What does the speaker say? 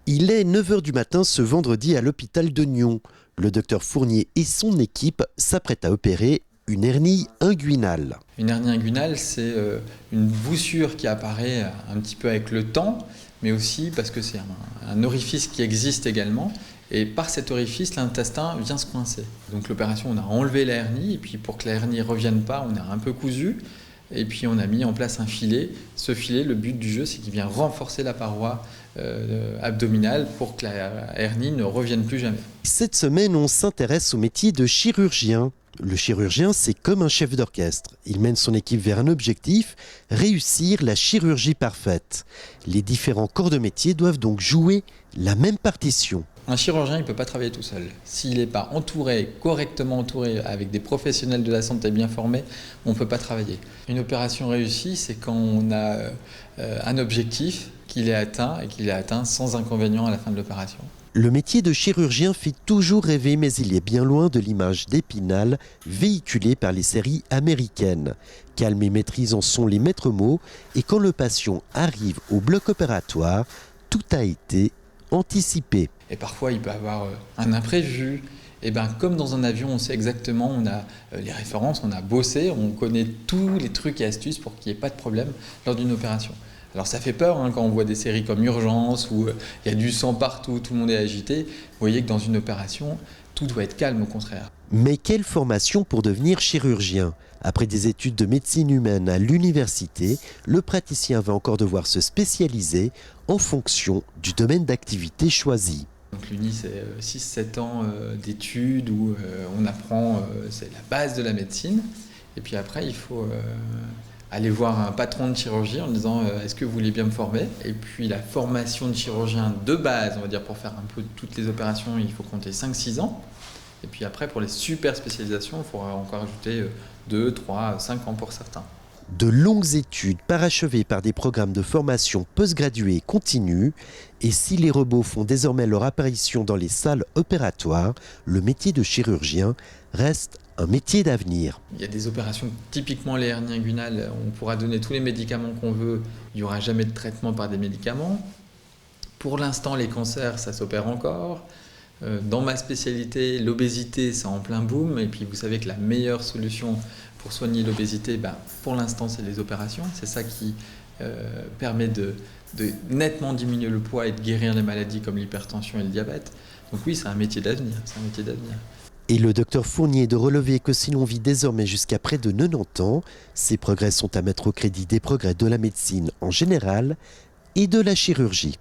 Il est 9 h du matin ce vendredi à l'hôpital de Nyon. Le docteur Fournier et son équipe s'apprêtent à opérer une hernie inguinale. Une hernie inguinale, c'est une voussure qui apparaît un petit peu avec le temps, mais aussi parce que c'est un orifice qui existe également. Et par cet orifice, l'intestin vient se coincer. Donc l'opération, on a enlevé la hernie, et puis pour que la hernie ne revienne pas, on a un peu cousu. Et puis on a mis en place un filet. Ce filet, le but du jeu, c'est qu'il vient renforcer la paroi abdominale pour que la hernie ne revienne plus jamais. Cette semaine, on s'intéresse au métier de chirurgien. Le chirurgien, c'est comme un chef d'orchestre. Il mène son équipe vers un objectif, réussir la chirurgie parfaite. Les différents corps de métier doivent donc jouer la même partition. Un chirurgien, il ne peut pas travailler tout seul. S'il n'est pas correctement entouré, avec des professionnels de la santé bien formés, on ne peut pas travailler. Une opération réussie, c'est quand on a un objectif, qu'il est atteint et qu'il est atteint sans inconvénient à la fin de l'opération. Le métier de chirurgien fait toujours rêver, mais il est bien loin de l'image d'Épinal véhiculée par les séries américaines. Calme et maîtrise en sont les maîtres mots, et quand le patient arrive au bloc opératoire, tout a été anticipé. Et parfois, il peut y avoir un imprévu. Et bien, comme dans un avion, on sait exactement, on a les références, on a bossé, on connaît tous les trucs et astuces pour qu'il n'y ait pas de problème lors d'une opération. Alors ça fait peur quand on voit des séries comme Urgence où il y a du sang partout, tout le monde est agité. Vous voyez que dans une opération, tout doit être calme au contraire. Mais quelle formation pour devenir chirurgien ? Après des études de médecine humaine à l'université, le praticien va encore devoir se spécialiser en fonction du domaine d'activité choisi. Donc l'Uni, c'est 6-7 ans d'études où on apprend, c'est la base de la médecine. Et puis après, il faut aller voir un patron de chirurgie en disant est-ce que vous voulez bien me former ? Et puis la formation de chirurgien de base, on va dire pour faire un peu toutes les opérations, il faut compter 5-6 ans. Et puis après, pour les super spécialisations, il faudra encore ajouter 2, 3, 5 ans pour certains. De longues études parachevées par des programmes de formation post-graduée continue. Et si les robots font désormais leur apparition dans les salles opératoires, le métier de chirurgien reste un métier d'avenir. Il y a des opérations, typiquement les hernies inguinales, on pourra donner tous les médicaments qu'on veut, il n'y aura jamais de traitement par des médicaments. Pour l'instant, les cancers, ça s'opère encore. Dans ma spécialité, l'obésité, c'est en plein boom. Et puis vous savez que la meilleure solution pour soigner l'obésité, pour l'instant, c'est les opérations. C'est ça qui permet de nettement diminuer le poids et de guérir les maladies comme l'hypertension et le diabète. Donc oui, c'est un métier d'avenir. Et le docteur Fournier de relever que si l'on vit désormais jusqu'à près de 90 ans, ces progrès sont à mettre au crédit des progrès de la médecine en général et de la chirurgie.